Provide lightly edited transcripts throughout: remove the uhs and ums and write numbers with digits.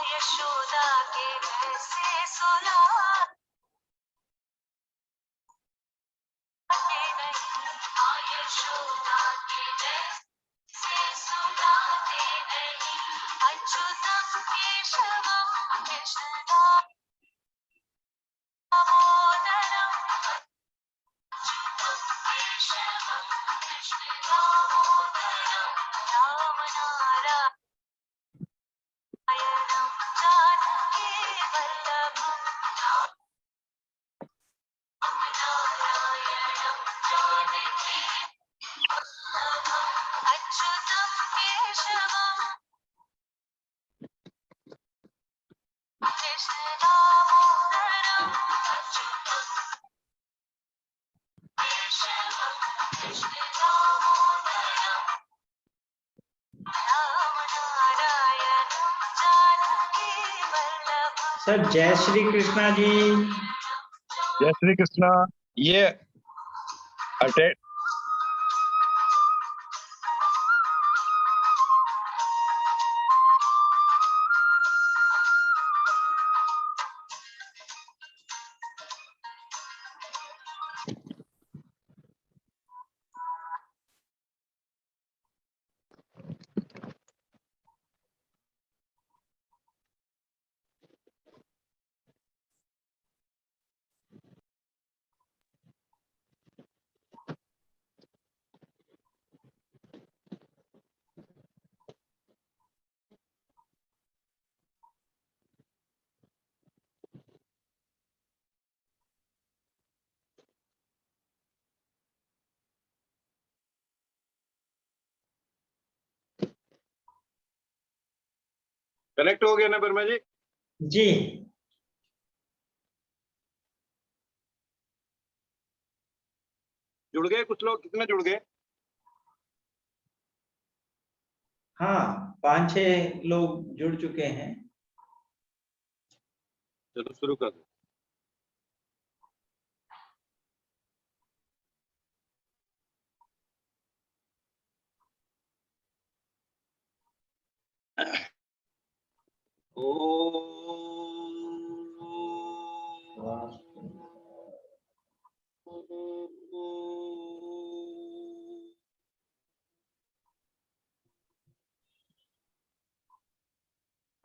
यशोदा के वैसे सुला यशोदा के वैसे सुलाते नहीं अच्युतम केशवम कृष्ण दामोदरम केशवम कृष्ण दामोदरम राम नारायणं जानकी वल्लभं नारायणं जानकी अच्युतं केशवं कृष्ण दामोदरं अच्युतं केशवं कृष्ण दामोदरं राम नारायणं जानकी वल्लभं। सर जय श्री कृष्णा जी। जय श्री कृष्णा। ये अटेंड कनेक्ट हो गया ना वर्मा जी? जी जुड़ गए कुछ लोग? कितने जुड़ गए? हाँ 5-6 लोग जुड़ चुके हैं। चलो शुरू कर दो।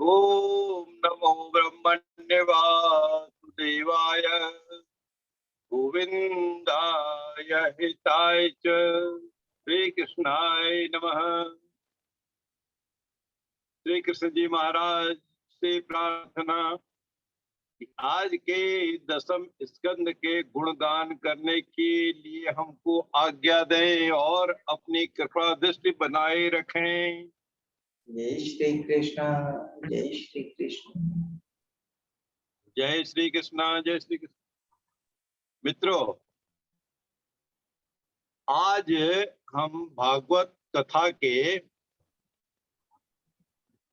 ओम नमो ब्रह्मण्य वासुदेवाय गोविंदाय हिताय च श्री कृष्णाय नमः। श्री कृष्ण जी महाराज से प्रार्थना कि आज के दसम स्कंद के गुणगान करने के लिए हमको आज्ञा दें और अपनी कृपा दृष्टि बनाए रखें। जय श्री कृष्ण। जय श्री कृष्ण। जय श्री कृष्ण। जय श्री कृष्ण। मित्रों, आज हम भागवत कथा के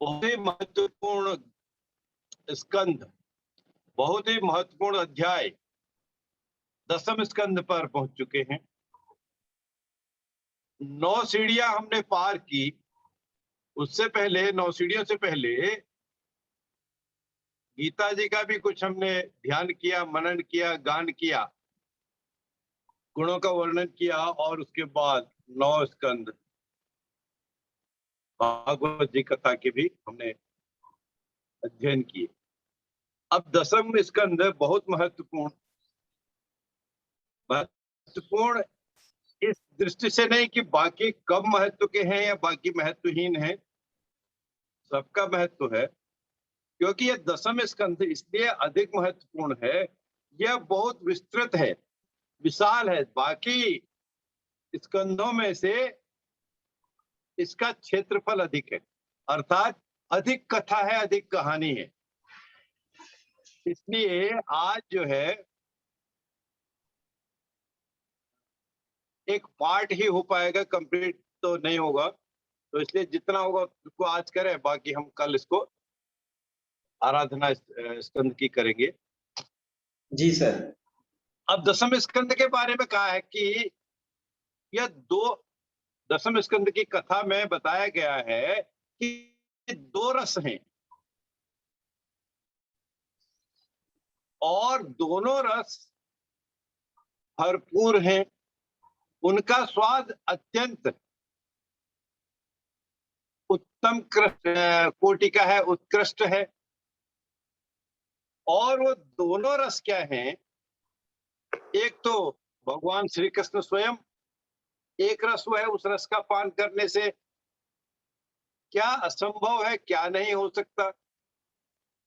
बहुत ही महत्वपूर्ण स्कंद, बहुत ही महत्वपूर्ण अध्याय दसम स्कंद पर पहुंच चुके हैं। 9 सीढ़ियां हमने पार की। उससे पहले 9 सीढ़ियों से पहले गीता जी का भी कुछ हमने ध्यान किया, मनन किया, गान किया, गुणों का वर्णन किया और उसके बाद 9 स्कंद भागवत जी कथा के भी हमने अध्ययन किए। अब दसम स्कंद बहुत महत्वपूर्ण इस दृष्टि से नहीं कि बाकी कम महत्व के हैं या बाकी महत्वहीन हैं, सबका महत्व है। क्योंकि यह दसम स्कंद इसलिए अधिक महत्वपूर्ण है, यह बहुत विस्तृत है, विशाल है। बाकी स्कंदों में से इसका क्षेत्रफल अधिक है, अर्थात अधिक कथा है, अधिक कहानी है। इसलिए आज जो है एक पार्ट ही हो पाएगा, कंप्लीट तो नहीं होगा। तो इसलिए जितना होगा उसको आज करें, बाकी हम कल इसको आराधना स्कंद की करेंगे। जी सर। अब दसम स्कंद के बारे में कहा है कि यह 2 दसम स्कंद की कथा में बताया गया है कि दो रस हैं और दोनों रस भरपूर हैं, उनका स्वाद अत्यंत उत्तम कोटि का है, उत्कृष्ट है। और वो दोनों रस क्या हैं? एक तो भगवान श्री कृष्ण स्वयं, एक रस वो है, उस रस का पान करने से क्या असंभव है, क्या नहीं हो सकता।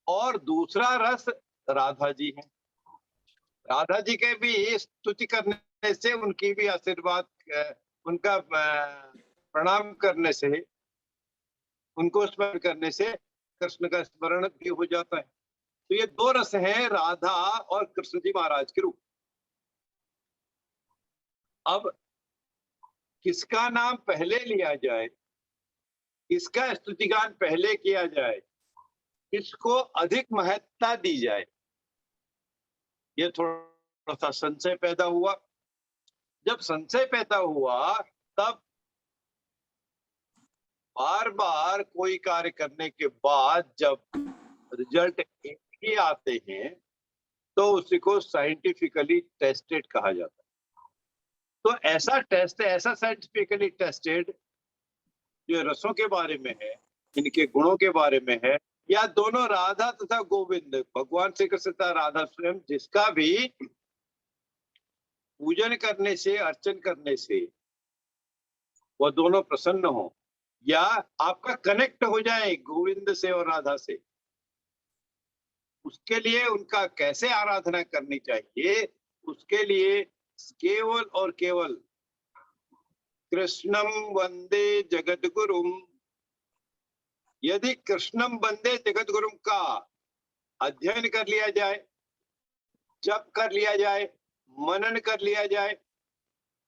और दूसरा रस राधा जी है। राधा जी के भी स्तुति करने से, उनकी भी आशीर्वाद, उनका प्रणाम करने से, उनको स्मरण करने से कृष्ण का स्मरण भी हो जाता है। तो ये दो रस हैं, राधा और कृष्ण जी महाराज के रूप। अब किसका नाम पहले लिया जाए, किसका स्तुतिगान पहले किया जाए, किसको अधिक महत्ता दी जाए, ये थोड़ा सा संशय पैदा हुआ। जब संशय पैदा हुआ तब बार बार कोई कार्य करने के बाद जब रिजल्ट एक ही आते हैं तो उसी को साइंटिफिकली टेस्टेड कहा जाता है। तो ऐसा टेस्ट, ऐसा साइंटिफिकली टेस्टेड जो रसों के बारे में है, इनके गुणों के बारे में है, या दोनों राधा तथा गोविंद, भगवान श्री कृष्ण तथा राधा स्वयं, जिसका भी पूजन करने से, अर्चन करने से वह दोनों प्रसन्न हो, या आपका कनेक्ट हो जाए गोविंद से और राधा से, उसके लिए उनका कैसे आराधना करनी चाहिए, उसके लिए केवल और केवल कृष्णम वंदे जगत गुरुम, यदि कृष्णम वंदे जगत गुरुम का अध्ययन कर लिया जाए, जप कर लिया जाए, मनन कर लिया जाए,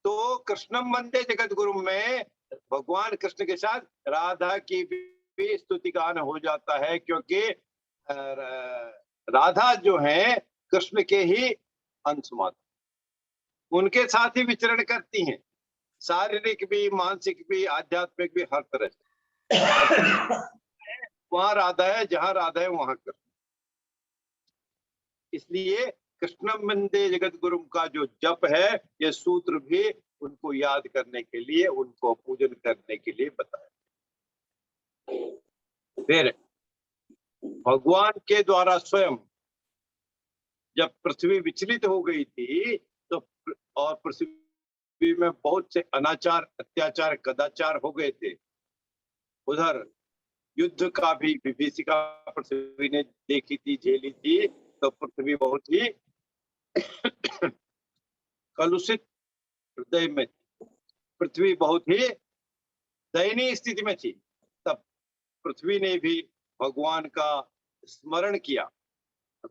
तो कृष्णम वंदे जगत गुरु में भगवान कृष्ण के साथ राधा की भी स्तुति गान हो जाता है, क्योंकि राधा जो है कृष्ण के ही अंश मात्र, उनके साथ ही विचरण करती हैं, शारीरिक भी, मानसिक भी, आध्यात्मिक भी, हर तरह से। वहां राधा है, जहां राधा है वहां कृष्ण। इसलिए कृष्णम वंदे जगत गुरु का जो जप है, ये सूत्र भी उनको याद करने के लिए, उनको पूजन करने के लिए बताया। फिर भगवान के द्वारा स्वयं जब पृथ्वी विचलित हो गई थी तो और पृथ्वी में बहुत से अनाचार, अत्याचार, कदाचार हो गए थे, उधर युद्ध का भी विभीषिका पृथ्वी ने देखी थी, झेली थी, तो पृथ्वी बहुत ही कलुषित हृदय में थी, पृथ्वी बहुत ही दयनीय स्थिति में थी। तब पृथ्वी ने भी भगवान का स्मरण किया,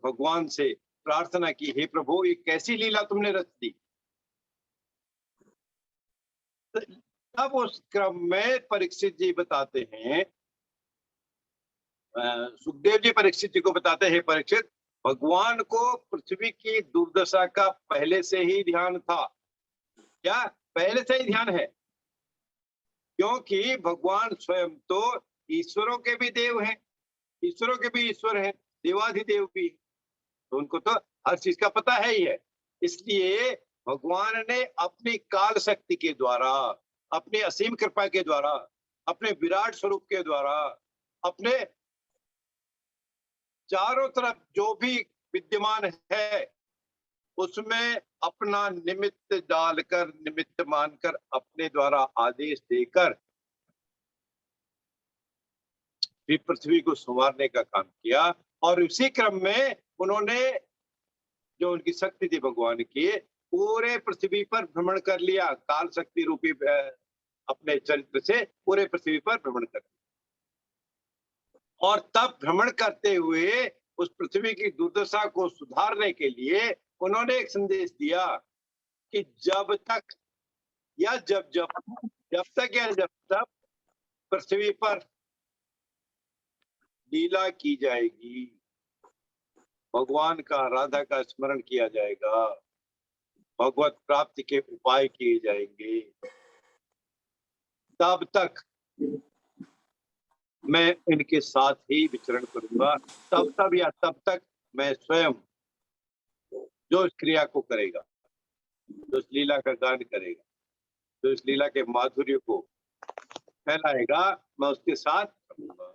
भगवान से प्रार्थना की, हे प्रभु ये कैसी लीला तुमने रच दी। तब उस क्रम में परीक्षित जी बताते हैं, सुखदेव जी परीक्षित जी को बताते हैं, परीक्षित, भगवान को पृथ्वी की दुर्दशा का पहले से ही ध्यान था। क्या पहले से ही ध्यान है? क्योंकि भगवान स्वयं तो ईश्वरों के भी देव हैं, ईश्वरों के भी ईश्वर हैं, देवाधिदेव भी, तो उनको तो हर चीज का पता है ही है। इसलिए भगवान ने अपनी काल शक्ति के द्वारा, अपनी असीम कृपा के द्वारा, अपने विराट स्वरूप के द्वारा, अपने चारों तरफ जो भी विद्यमान है उसमें अपना निमित्त डालकर, निमित्त मानकर, अपने द्वारा आदेश देकर भी पृथ्वी को संवारने का काम किया। और इसी क्रम में उन्होंने, जो उनकी शक्ति थी भगवान की, पूरे पृथ्वी पर भ्रमण कर लिया, काल शक्ति रूपी अपने चरित्र से पूरे पृथ्वी पर भ्रमण कर लिया। और तब भ्रमण करते हुए उस पृथ्वी की दुर्दशा को सुधारने के लिए उन्होंने एक संदेश दिया कि जब तक या जब तक पृथ्वी पर लीला की जाएगी, भगवान का, राधा का स्मरण किया जाएगा, भगवत प्राप्ति के उपाय किए जाएंगे, तब तक मैं इनके साथ ही विचरण करूंगा। तब तक मैं स्वयं जो इस क्रिया को करेगा, जो इस लीला का गान करेगा, जो इस लीला के माधुर्य को फैलाएगा, मैं उसके साथ रहूंगा।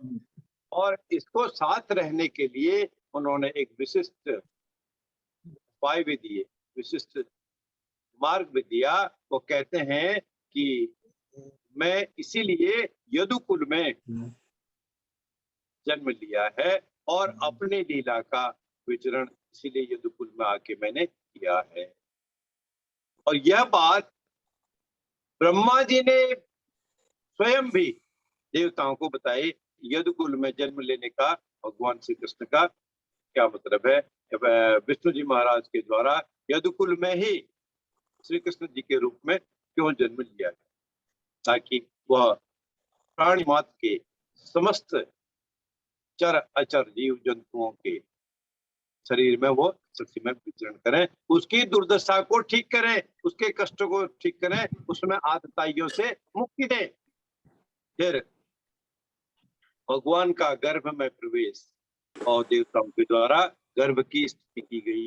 और इसको साथ रहने के लिए उन्होंने एक विशिष्ट उपाय भी दिए, विशिष्ट मार्ग भी दिया। वो कहते हैं कि मैं इसीलिए यदुकुल में जन्म लिया है और अपनी लीला का विचरण इसीलिए यदुकुल में आके मैंने किया है। और यह बात ब्रह्मा जी ने स्वयं भी देवताओं को बताई। यदुकुल में जन्म लेने का भगवान श्री कृष्ण का क्या मतलब है? विष्णु जी महाराज के द्वारा यदुकुल में ही श्री कृष्ण जी के रूप में क्यों जन्म लिया गया, ताकि वह प्राणी मात्र के समस्त चर अचर जीव जंतुओं के शरीर में वो पृथ्वी में विचरण करें, उसकी दुर्दशा को ठीक करें, उसके कष्टों को ठीक करें, उसमें आतताइयों से मुक्ति दें। फिर भगवान का गर्भ में प्रवेश और देवताओं के द्वारा गर्भ की स्तुति की गई।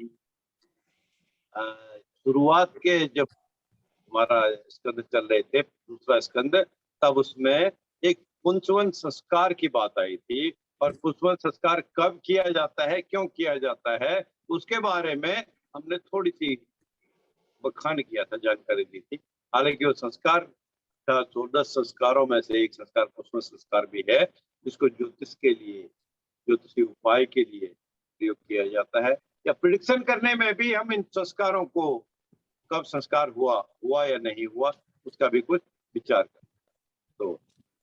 शुरुआत के जब हमारा स्कंद चल रहे थे, दूसरा स्कंद, तब उसमें एक पुंसवन संस्कार की बात आई थी। और पुंसवन संस्कार कब किया जाता है, क्यों किया जाता है, उसके बारे में हमने थोड़ी सी बखान किया था, जानकारी दी थी। हालांकि वो संस्कार 14 संस्कारों में से एक संस्कार पुंसवन संस्कार भी है, जिसको ज्योतिष के लिए, ज्योतिषी उपाय के लिए प्रयोग किया जाता है। या प्रिडिक्शन करने में भी हम इन संस्कारों को, कब संस्कार हुआ या नहीं हुआ, उसका भी कुछ विचार करें। तो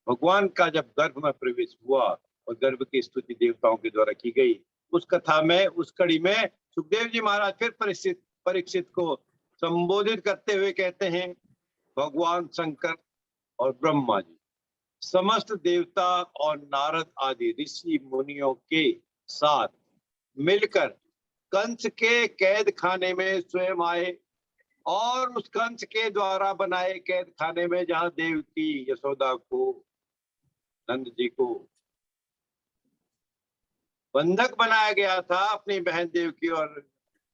भगवान का जब गर्भ में प्रवेश हुआ और गर्भ की स्तुति देवताओं के द्वारा की गई, उस कथा में, उस कड़ी में सुखदेव जी महाराज फिर परीक्षित को संबोधित करते हुए कहते हैं, भगवान शंकर और ब्रह्मा जी समस्त देवता और नारद आदि ऋषि मुनियों के साथ मिलकर कंस के कैद खाने में स्वयं आए और उस कंस के द्वारा बनाए कैद खाने में, जहां देवकी यशोदा को, नंद जी को बंधक बनाया गया था, अपनी बहन देवकी और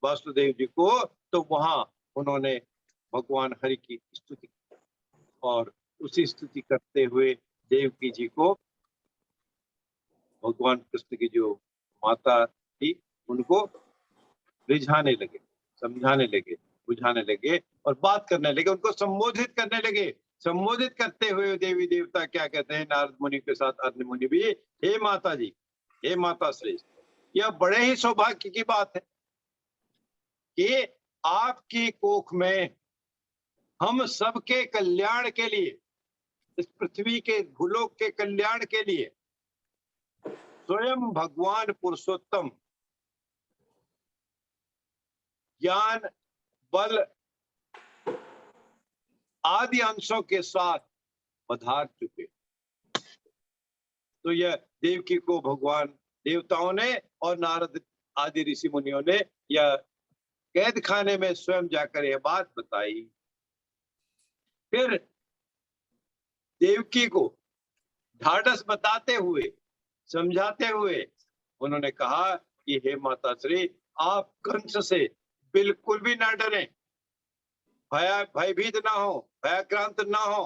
वासुदेव जी को, तो वहां उन्होंने भगवान हरि की स्तुति की और उसी स्तुति करते हुए देवकी जी को भगवान कृष्ण की जो माता थी उनको रिझाने लगे, समझाने लगे, बुझाने लगे और बात करने लगे, उनको संबोधित करने लगे। संबोधित करते हुए देवी देवता क्या कहते हैं, नारद मुनि के साथ अन्य मुनि भी, हे माता जी, हे माता श्रेष्ठ, यह बड़े ही सौभाग्य की बात है कि आपकी कोख में हम सबके कल्याण के लिए, इस पृथ्वी के भूलोक के कल्याण के लिए स्वयं भगवान पुरुषोत्तम ज्ञान, बल आदि अंशों के साथ पधार चुके। तो यह देवकी को भगवान देवताओं ने और नारद आदि ऋषि मुनियों ने यह कैद खाने में स्वयं जाकर यह बात बताई। फिर देवकी को ढाढ़स बताते हुए, समझाते हुए उन्होंने कहा कि हे माता श्री, आप कंस से बिल्कुल भी ना डरें, भयभीत ना हो, भयाक्रांत ना हो,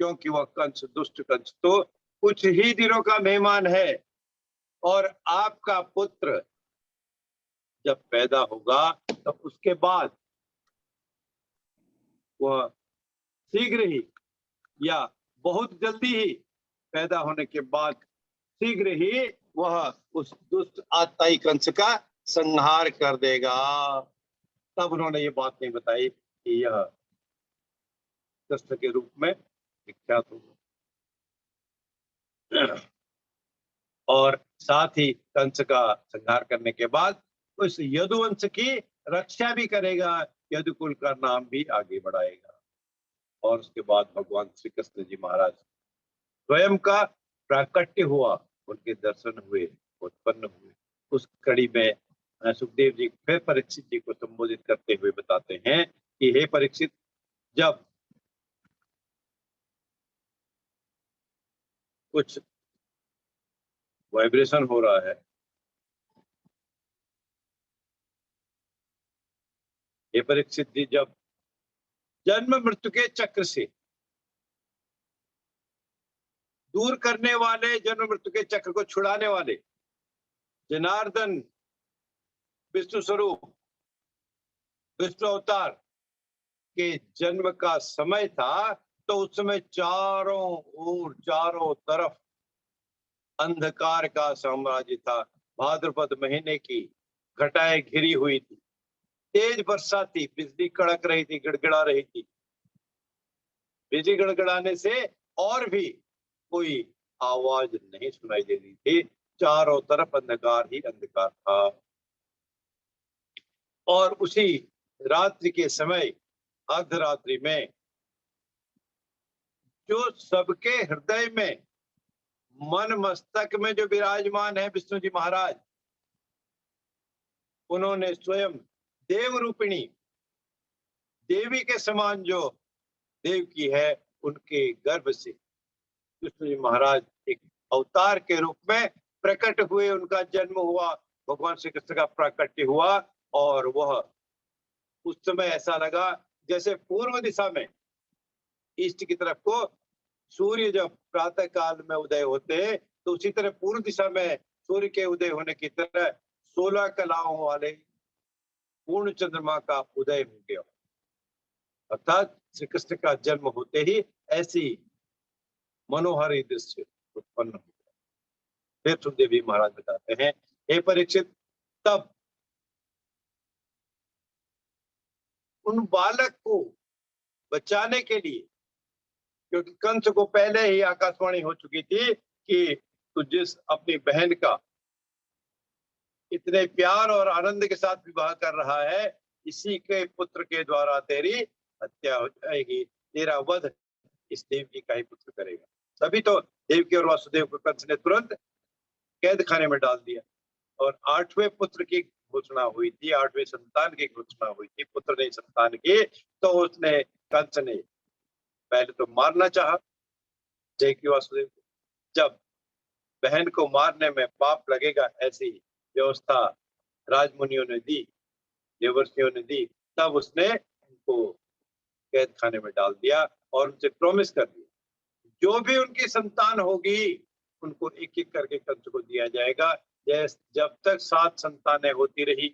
क्योंकि वह कंस, दुष्ट कंस तो कुछ ही दिनों का मेहमान है और आपका पुत्र जब पैदा होगा तब उसके बाद वह शीघ्र ही या बहुत जल्दी ही पैदा होने के बाद शीघ्र ही वह उस दुष्ट आत्ताई कंस का संहार कर देगा। तब उन्होंने ये बात नहीं बताई कि यह कृष्ण के रूप में विख्यात होगा और साथ ही कंस का संहार करने के बाद उस यदुवंश की रक्षा भी करेगा, यदुकुल का नाम भी आगे बढ़ाएगा। और उसके बाद भगवान श्री कृष्ण जी महाराज स्वयं का प्राकट्य हुआ, उनके दर्शन हुए, उत्पन्न हुए। उस कड़ी में सुखदेव जी फिर परीक्षित जी को संबोधित करते हुए बताते हैं कि हे परीक्षित, जब कुछ वाइब्रेशन हो रहा है। ये परीक्षित जी, जब जन्म मृत्यु के चक्र से दूर करने वाले, जन्म मृत्यु के चक्र को छुड़ाने वाले जनार्दन विष्णु स्वरूप, विष्णु अवतार के जन्म का समय था, तो उस समय चारों ओर, चारों तरफ अंधकार का साम्राज्य था। भाद्रपद महीने की घटाएं घिरी हुई थी, तेज वर्षा थी, बिजली कड़क रही थी, गिड़गिड़ा रही थी। बिजली गड़गड़ाने से और भी कोई आवाज नहीं सुनाई दे रही थी। चारों तरफ अंधकार ही अंधकार था। और उसी रात्रि के समय, अर्धरात्रि में, जो सबके हृदय में, मन मस्तक में जो विराजमान है विष्णु जी महाराज, उन्होंने स्वयं देव रूपिणी, देवी के समान जो देव की है, उनके गर्भ से विष्णु जी महाराज एक अवतार के रूप में प्रकट हुए। उनका जन्म हुआ, भगवान श्री कृष्ण का प्राकट्य हुआ। और वह उस समय ऐसा लगा जैसे पूर्व दिशा में, ईस्ट की तरफ को सूर्य जब प्रातः काल में उदय होते हैं, तो उसी तरह पूर्व दिशा में सूर्य के उदय होने की तरह 16 कलाओं वाले पूर्ण चंद्रमा का उदय हो गया। अर्थात श्री कृष्ण का जन्म होते ही ऐसी मनोहरी दृश्य उत्पन्न हो गया। फिर सुखदेव जी महाराज बताते हैं, हे परीक्षित, तब उन बालक को बचाने के लिए, क्योंकि कंस को पहले ही आकाशवाणी हो चुकी थी कि तू जिस अपनी बहन का इतने प्यार और आनंद के साथ विवाह कर रहा है, इसी के पुत्र के द्वारा तेरी हत्या हो जाएगी, तेरा वध इस देवकी का ही पुत्र करेगा। तभी तो देवकी और वासुदेव को कंस ने तुरंत कैद खाने में डाल दिया। और 8वें पुत्र की घोषणा हुई थी, 8वें संतान की घोषणा हुई थी, पुत्र नहीं संतान की। तो उसने, कंस ने पहले तो मारना चाहा देवकी वासुदेव को। जब बहन को मारने में पाप लगेगा, ऐसी व्यवस्था राजमुनियों ने दी, देवर्षियों ने दी, तब उसने उनको कैद खाने में डाल दिया और उनसे प्रॉमिस कर दिया, जो भी उनकी संतान होगी उनको एक एक करके कंस को दिया जाएगा। जब तक 7 संतानें होती रही,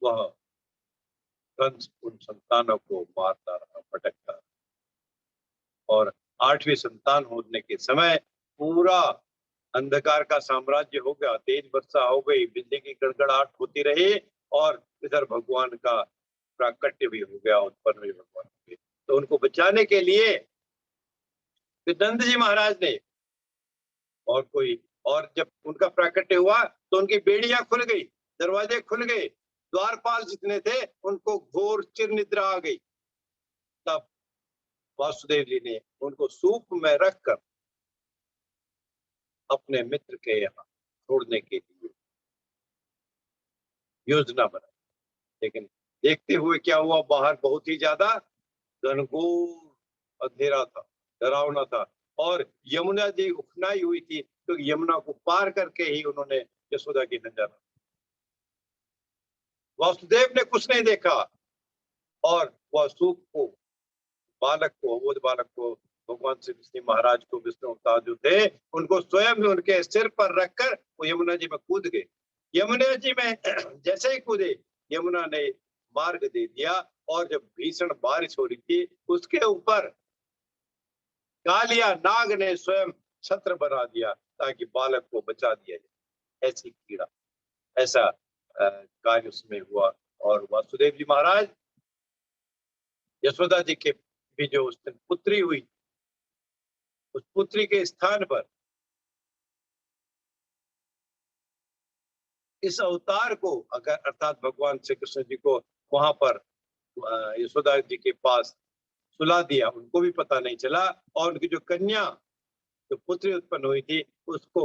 वह कंस उन संतानों को मारता रहा, भटकता रहा। और 8वीं संतान होने के समय पूरा अंधकार का साम्राज्य हो गया, तेज वर्षा हो गई, बिजली की गड़गड़ाहट होती रही, और इधर भगवान का प्राकट्य भी हो गया, उत्पन्न भी भगवान के। तो उनको बचाने के लिए फिर नंद जी महाराज ने, और जब उनका प्राकट्य हुआ तो उनकी बेड़ियां खुल गई, दरवाजे खुल गए, द्वारपाल जितने थे उनको घोर चिर निद्रा आ गई। तब वासुदेव जी ने उनको सूप में रखकर अपने मित्र के यहाँ छोड़ने के लिए योजना बनाई। लेकिन देखते हुए क्या हुआ, बाहर बहुत ही ज्यादा घनघोर अंधेरा था, डरावना था, और यमुना जी उफनाई हुई थी, तो यमुना को पार करके ही उन्होंने यशोदा की जाना। वासुदेव ने कुछ नहीं देखा, और वह सूप को, बालक को, अबोध बालक को, भगवान श्री कृष्ण महाराज को, विष्णु अवतार जो थे, उनको स्वयं उनके सिर पर रखकर वो यमुना जी में कूद गए। यमुना जी में जैसे ही कूदे, यमुना ने मार्ग दे दिया, और जब भीषण बारिश हो रही थी, उसके ऊपर कालिया नाग ने स्वयं छत्र बना दिया ताकि बालक को बचा दिया जाए। ऐसी कीड़ा, ऐसा कार्य उसमें हुआ। और वासुदेव जी महाराज, यशोदा जी के भी जो उस दिन पुत्री हुई, उस पुत्री के स्थान पर इस अवतार को, अगर अर्थात भगवान श्री कृष्ण जी को वहां पर यशोदा जी के पास सुला दिया, उनको भी पता नहीं चला, और उनकी जो कन्या, जो पुत्री उत्पन्न हुई थी, उसको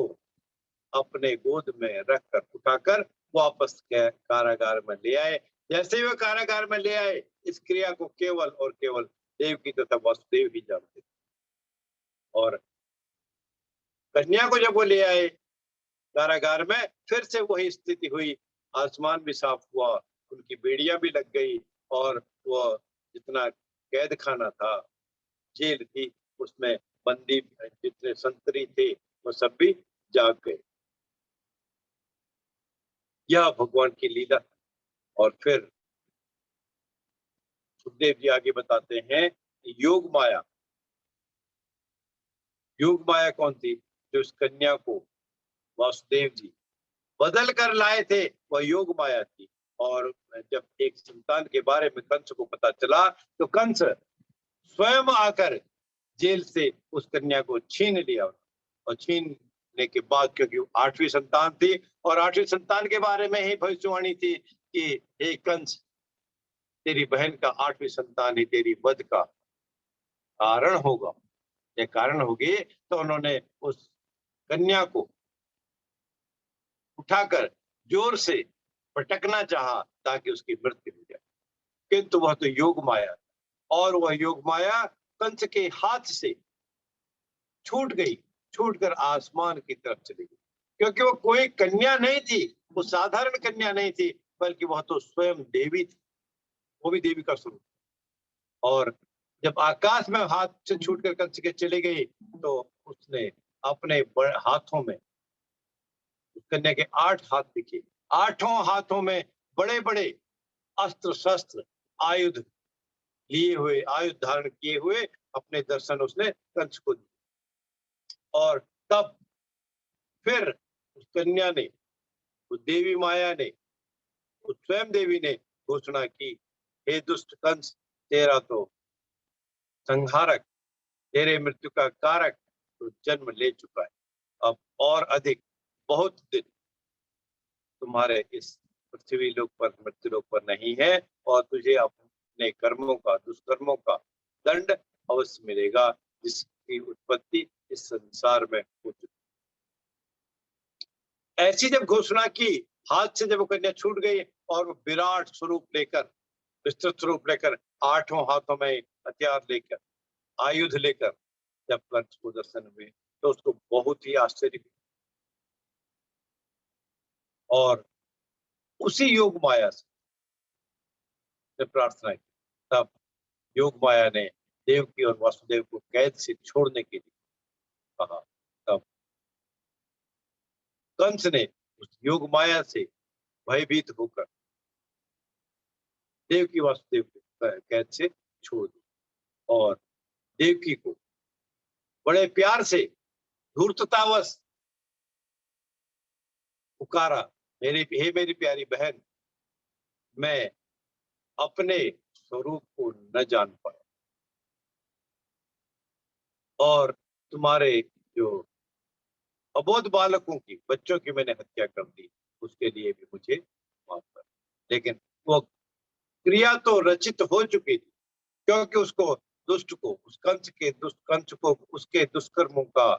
अपने गोद में रखकर उठाकर वापस कारागार में ले आए। जैसे ही वो कारागार में ले आए, इस क्रिया को केवल और केवल देव की तथा वासुदेव ही जानते थे। और कन्या को जब वो ले आए कारागार में, फिर से वही स्थिति हुई। आसमान भी साफ हुआ, उनकी बेड़ियां भी लग गई, और वो जितना कैद खाना था, जेल थी, उसमें बंदी जितने संतरी थे वो सब भी जाग गए। यह भगवान की लीला। और फिर सुखदेव जी आगे बताते हैं, योग माया। योग माया कौन थी? जो इस कन्या को वासुदेव जी बदल कर लाए थे, वह योग माया थी। और जब एक संतान के बारे में कंस को पता चला, तो कंस स्वयं आकर जेल से उस कन्या को छीन लिया। और छीनने के बाद, क्योंकि 8वीं संतान थी, और 8वीं संतान के बारे में ही भविष्यवाणी थी कि हे कंस, तेरी बहन का 8वीं संतान ही तेरी वध का कारण होगा। ये कारण होगी। तो उन्होंने उस कन्या को उठाकर जोर से पटकना चाहा ताकि उसकी मृत्यु हो जाए, किंतु वह तो योग माया, और वह योग माया कंस के हाथ से छूट गई, छूटकर आसमान की तरफ चली गई। क्योंकि वो कोई कन्या नहीं थी, वो साधारण कन्या नहीं थी, बल्कि वह तो स्वयं देवी थी, वो भी देवी का स्वरूप। और जब आकाश में हाथ से छूटकर कंस के चली गई, तो उसने अपने हाथों में, उस कन्या के 8 हाथ दिखे, 8 हाथों में बड़े बड़े अस्त्र शस्त्र आयुध लिए हुए, आयुध धारण किए हुए अपने दर्शन उसने कंस को दिए। और तब फिर उस कन्या ने, उस देवी माया ने, उस स्वयं देवी ने घोषणा की, हे दुष्ट कंस, तेरा तो संहारक, तेरे मृत्यु का कारक तो जन्म ले चुका है। अब और अधिक बहुत दिन तुम्हारे इस पृथ्वी लोक पर, मृत्यु लोक पर नहीं है, और तुझे अपने कर्मों का, दुष्कर्मों का दंड अवश्य मिलेगा, जिसकी उत्पत्ति इस संसार में हो चुकी। ऐसी जब घोषणा की, हाथ से जब वो कन्या छूट गई, और विराट स्वरूप लेकर, विस्तृत स्वरूप लेकर, 8 हाथों में हथियार लेकर, आयुध लेकर जब कंस को दर्शन हुए, तो उसको बहुत ही आश्चर्य हुआ। और उसी योग माया से जब प्रार्थना की, तब योग माया ने देवकी और वासुदेव को कैद से छोड़ने के लिए कहा। तब कंस ने उस योग माया से भयभीत होकर देवकी वासुदेव को कैद से छोड़ दिया, और देवकी को बड़े प्यार से धूर्ततावश पुकारा, हे मेरी प्यारी बहन, मैं अपने स्वरूप को न जान पाया, और तुम्हारे जो अबोध बालकों की, बच्चों की मैंने हत्या कर दी, उसके लिए भी मुझे माफ कर। लेकिन वो क्रिया तो रचित हो चुकी थी, क्योंकि उसको, दुष्ट को, उस कंस को उसके दुष्कर्मों का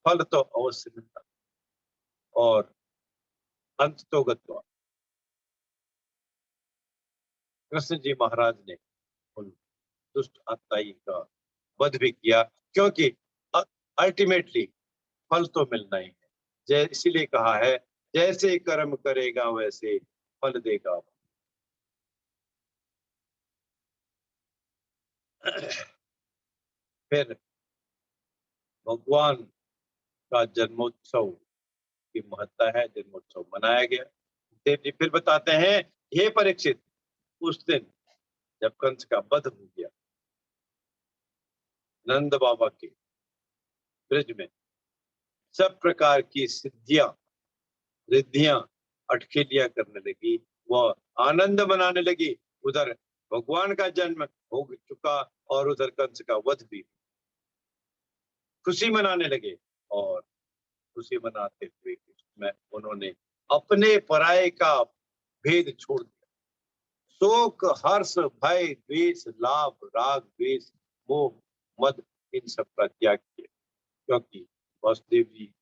फल तो अवश्य मिलता, और अंत तो गत्वा कृष्ण जी महाराज ने उन दुष्ट आत्ताई का वध भी किया, क्योंकि अल्टीमेटली फल तो मिलना ही है। इसीलिए कहा है, जैसे कर्म करेगा वैसे फल देगा। फिर भगवान का जन्मोत्सव की महत्ता है, जन्मोत्सव मनाया गया। देव जी फिर बताते हैं, हे परीक्षित, उस दिन जब कंस का वध हो गया, नंद बाबा के ब्रज में सब प्रकार की सिद्धियां, रिद्धियां, अटखेलियां करने लगी, वह आनंद मनाने लगी। उधर भगवान का जन्म हो चुका, और उधर कंस का वध भी, खुशी मनाने लगे। और खुशी मनाते हुए में उन्होंने अपने पराये का भेद छोड़ दिया। शोक, हर्ष, भय, द्वेष, लाभ, राग, द्वेष, मोह, मद, इन सब का त्याग किया, क्योंकि वासुदेव जी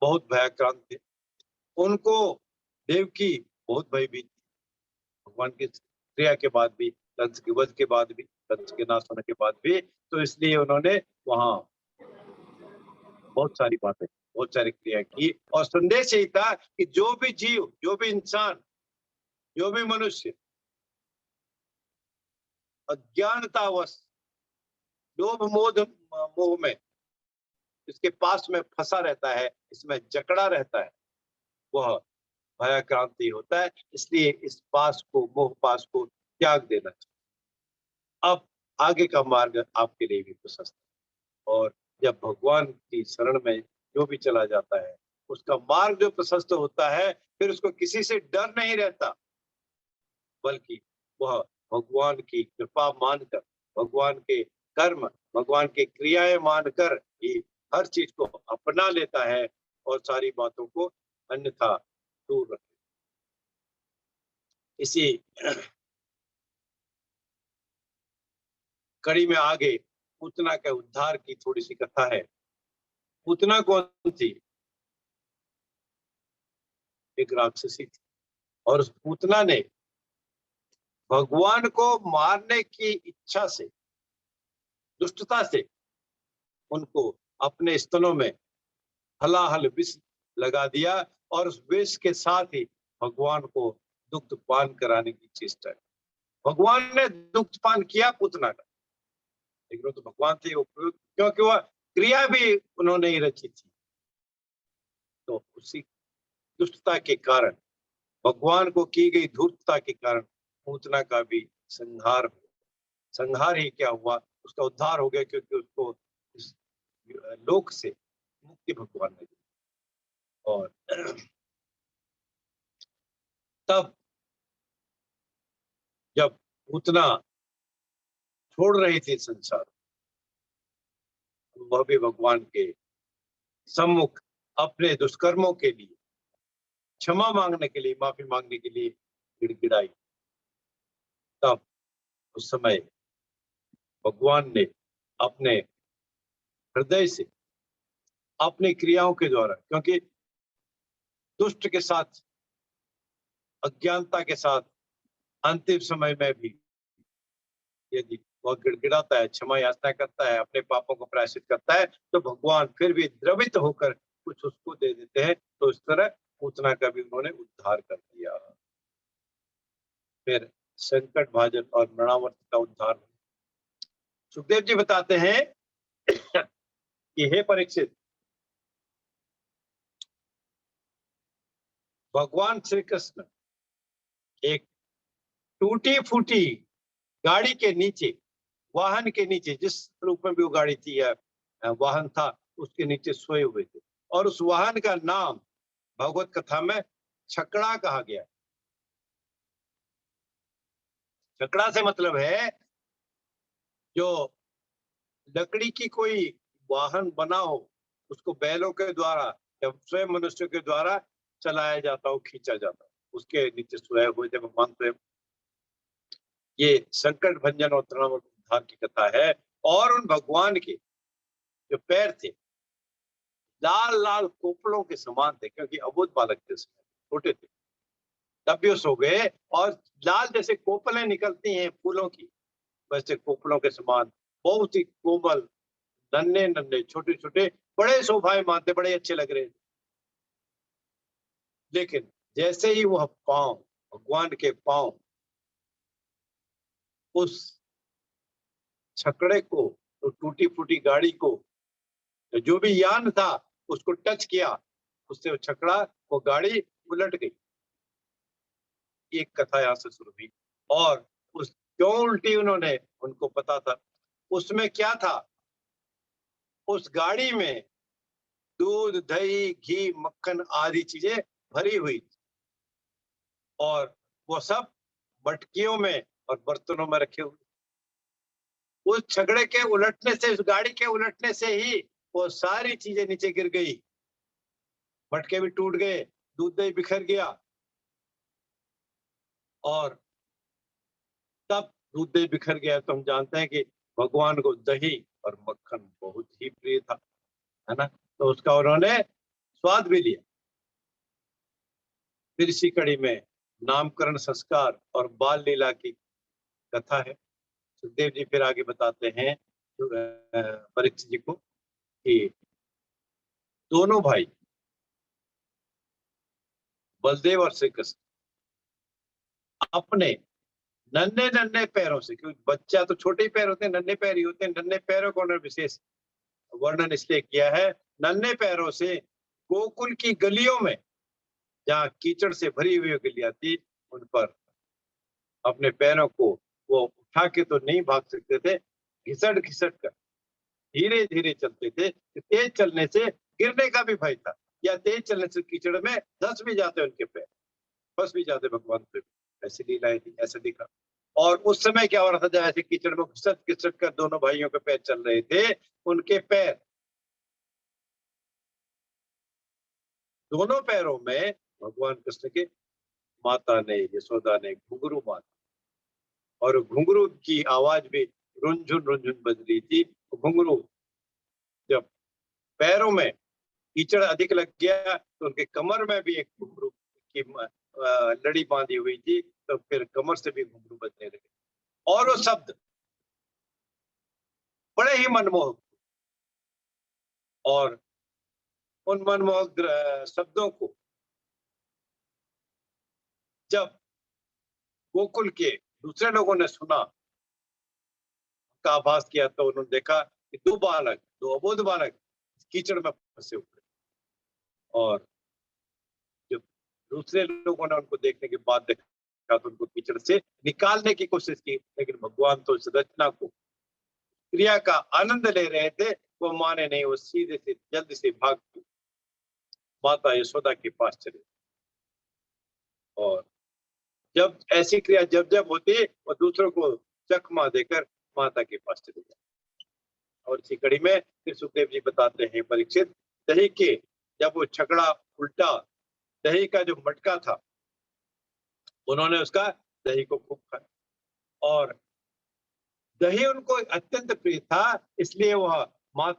बहुत भयाक्रांत थे। उनको देवकी बहुत भयभीत थी, भगवान की क्रिया के बाद भी, कंस के वध के बाद भी। कंस के नाश होने के बाद भी, तो इसलिए उन्होंने वहां बहुत सारी बातें, बहुत सारी क्रिया की, और संदेश यही था कि जो भी जीव, जो भी इंसान, जो भी मनुष्य अज्ञानतावश, लोभ मोह में इसके पास में फंसा रहता है, इसमें जकड़ा रहता है, वह भयाक्रांति होता है। इसलिए इस पास को, मोह पास को त्याग देना चाहिए। अब आगे का मार्ग आपके लिए भी प्रशस्त है, और जब भगवान की शरण में जो भी चला जाता है, उसका मार्ग जो प्रशस्त होता है, फिर उसको किसी से डर नहीं रहता, बल्कि वह भगवान की कृपा मानकर, भगवान के कर्म, भगवान की क्रियाएं मानकर ही हर चीज को अपना लेता है, और सारी बातों को अन्यथा दूर रखता है। इसी कड़ी में आगे पूतना के उद्धार की थोड़ी सी कथा है। पूतना कौन थी? एक राक्षसी थी, और उस पूतना ने भगवान को मारने की इच्छा से, दुष्टता से, उनको अपने स्तनों में हलाहल विष लगा दिया, और उस विष के साथ ही भगवान को दुग्ध पान कराने की चेष्टा की। भगवान ने दुग्ध पान किया पूतना का, लेकिन वो तो भगवान थे, क्योंकि वह क्रिया भी उन्होंने ही रची थी। तो उसी दुष्टता के कारण, भगवान को की गई धूर्तता के कारण पूतना का भी संहार हुआ। संहार ही क्या हुआ, उसका उद्धार हो गया, क्योंकि उसको इस लोक से मुक्ति भगवान ने दी। और तब जब पूतना छोड़ रही थी संसार, वह भी भगवान के सम्मुख अपने दुष्कर्मों के लिए क्षमा मांगने के लिए, माफी मांगने के लिए गिड़गिड़ाई। तब उस समय भगवान ने अपने हृदय से, अपनी क्रियाओं के द्वारा, क्योंकि दुष्ट के साथ, अज्ञानता के साथ अंतिम समय में भी यदि वह गिड़गिड़ाता है, क्षमा याचना करता है, अपने पापों को प्रायश्चित करता है, तो भगवान फिर भी द्रवित होकर कुछ उसको दे देते हैं। तो इस तरह पूतना का भी उन्होंने उद्धार कर दिया। फिर संकट भाजन और मरणावर्त का उद्धार। सुखदेव जी बताते हैं कि हे परीक्षित, भगवान श्री कृष्ण एक टूटी फूटी गाड़ी के नीचे, वाहन के नीचे, जिस रूप में भी वो गाड़ी थी या वाहन था, उसके नीचे सोए हुए थे, और उस वाहन का नाम भगवत कथा में छकड़ा कहा गया। छकड़ा से मतलब है जो लकड़ी की कोई वाहन बना हो, उसको बैलों के द्वारा या स्वयं मनुष्य के द्वारा चलाया जाता हो, खींचा जाता हो, उसके नीचे सोए हुए थे भगवान स्वयं। ये संकट भंजन और तृणावर्त उद्धार की कथा है। और उन भगवान के जो पैर थे, लाल लाल कोपलों के समान थे, क्योंकि अबोध बालक थे, छोटे थे, तब भी सो गए, और लाल जैसे कोपलें निकलती हैं फूलों की, वैसे कोपलों के समान बहुत ही कोमल, नन्हे नन्हे, छोटे छोटे, बड़े शोभायमान थे, बड़े अच्छे लग रहे थे। लेकिन जैसे ही वह पांव, भगवान के पांव उस छकड़े को, तो टूटी फूटी गाड़ी को, जो भी यान था, उसको टच किया, उससे वो छकड़ा, वो गाड़ी उलट गई। एक कथा यहाँ से शुरू हुई। और उस क्यों उल्टी, उन्होंने, उनको पता था उसमें क्या था। उस गाड़ी में दूध, दही, घी, मक्खन आदि चीजें भरी हुई थी, और वो सब मटकियों में और बर्तनों में रखे हुए। उस छकड़े के उलटने से, उस गाड़ी के उलटने से ही वो सारी चीजें नीचे गिर गई, मटके भी टूट गए, दूध दही बिखर गया, और तब दूध दही बिखर गया तो हम जानते हैं कि भगवान को दही और मक्खन बहुत ही प्रिय था, है ना। तो उसका उन्होंने स्वाद भी लिया। फिर इसी कड़ी में नामकरण, संस्कार और बाल लीला की कथा है। सुखदेव जी फिर आगे बताते हैं परीक्षित जी को कि दोनों भाई बलदेव और श्री कृष्ण अपने नन्हे नन्हे पैरों से, क्योंकि बच्चा तो छोटे ही पैर होते हैं, नन्हे पैर ही होते हैं, नन्हे पैरों का उन्होंने विशेष वर्णन इसलिए किया है। नन्हे पैरों से गोकुल की गलियों में, जहाँ कीचड़ से भरी हुई गलियां थी, उन पर अपने पैरों को वो उठा के तो नहीं भाग सकते थे, घिसट घिसट कर धीरे धीरे चलते थे। तेज चलने से गिरने का भी भय था, या तेज चलने से कीचड़ में धंस भी जाते उनके पैर, फंस भी जाते भगवान पे। ऐसी लीलाएं थी, ऐसा दिखा। और उस समय क्या हो रहा था, जब ऐसे कीचड़ में घिसट घिसट कर दोनों भाइयों के पैर चल रहे थे, उनके पैर, दोनों पैरों में भगवान कृष्ण के माता ने, यशोदा ने घुंघरू बांधा, और घुंघरू की आवाज भी रुंझुन रुंझुन बज रही थी। घुंघरू जब पैरों में कीचड़ अधिक लग गया तो उनके कमर में भी एक घुंघरू की लड़ी बांधी हुई थी, तो फिर कमर से भी घुंघरू बजने लगे। और वो शब्द बड़े ही मनमोहक, और उन मनमोहक शब्दों को जब गोकुल के दूसरे लोगों ने सुना, का आभास किया, तो उन्होंने देखा कि दो अबोध बालक कीचड़ में फंसे हुए। और जब दूसरे लोगों ने उनको देखने के बाद देखा तो उनको कीचड़ से निकालने की कोशिश की, लेकिन भगवान तो इस रचना को, क्रिया का आनंद ले रहे थे, वो माने नहीं। वो सीधे से जल्दी से भाग के माता यशोदा के पास चले। और जब ऐसी क्रिया जब जब होती, वो दूसरों को चकमा देकर माता के पास चले जाते। और इसी कड़ी में फिर सुखदेव जी बताते हैं, परीक्षित, दही के जब वो छकड़ा उल्टा, दही का जो मटका था, उन्होंने उसका दही को खूब खाया, और दही उनको अत्यंत प्रिय था। इसलिए वह माँ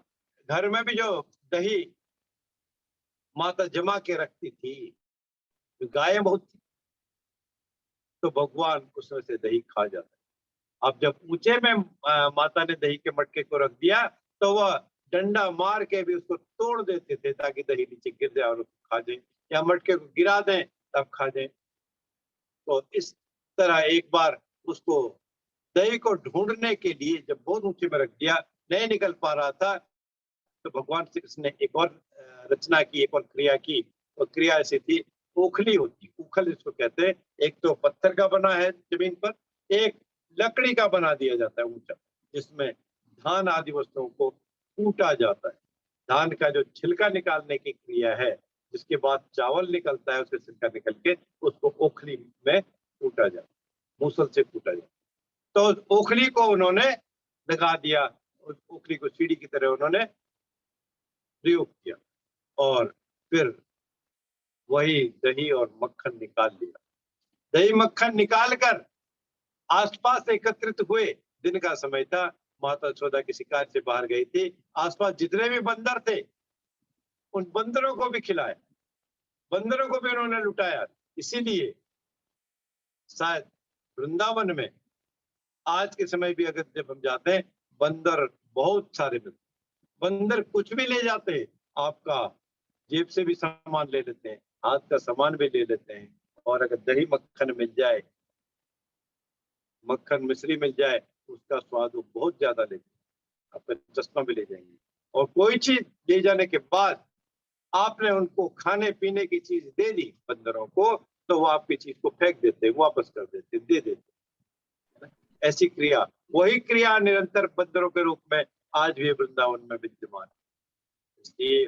घर में भी जो दही माता जमा के रखती थी, गायें बहुत थी, तो भगवान उसमें से दही खा जाता। अब जब ऊंचे में माता ने दही के मटके को रख दिया, तो वह डंडा मार के भी उसको तोड़ देते थे, ताकि दही नीचे गिर जाए और उसको खा जाए, या मटके को गिरा दें तब खा जाए। तो इस तरह एक बार उसको, दही को ढूंढने के लिए जब बहुत ऊंचे में रख दिया, नहीं निकल पा रहा था, तो भगवान श्री कृष्ण ने एक और रचना की, एक और क्रिया की। तो क्रिया ऐसी थी, ओखली होती, उखल इसको कहते हैं। एक तो पत्थर का बना है जमीन पर, एक लकड़ी का बना दिया जाता है ऊंचा, जिसमें धान आदि वस्तुओं को कूटा जाता है। धान का जो छिलका निकालने की क्रिया है, जिसके बाद चावल निकलता है, उसके छिलका निकल के उसको ओखली में कूटा जाता है, मूसल से कूटा जाता है। तो ओखली को उन्होंने लगा दिया, उस ओखली को सीढ़ी की तरह उन्होंने प्रयोग किया, और फिर वही दही और मक्खन निकाल लिया। दही मक्खन निकाल कर आसपास एकत्रित हुए। दिन का समय था, माता यशोदा की शिकार से बाहर गई थी। आसपास जितने भी बंदर थे, उन बंदरों को भी खिलाया, बंदरों को भी उन्होंने लुटाया। इसीलिए शायद वृंदावन में आज के समय भी अगर जब हम जाते हैं, बंदर बहुत सारे मिलते, बंदर कुछ भी ले जाते हैं, आपका जेब से भी सामान ले लेते हैं, हाथ का सामान भी ले लेते हैं। और अगर दही मक्खन मिल जाए, मक्खन मिश्री मिल जाए, उसका स्वाद वो बहुत ज्यादा लेते हैं, आपका चश्मा भी ले जाएंगे। और कोई चीज ले जाने के बाद आपने उनको खाने पीने की चीज दे दी बंदरों को, तो वो आपकी चीज को फेंक देते, वापस कर देते, दे देते। ऐसी क्रिया, वही क्रिया निरंतर बंदरों के रूप में आज भी वृंदावन में विद्यमान है। इसलिए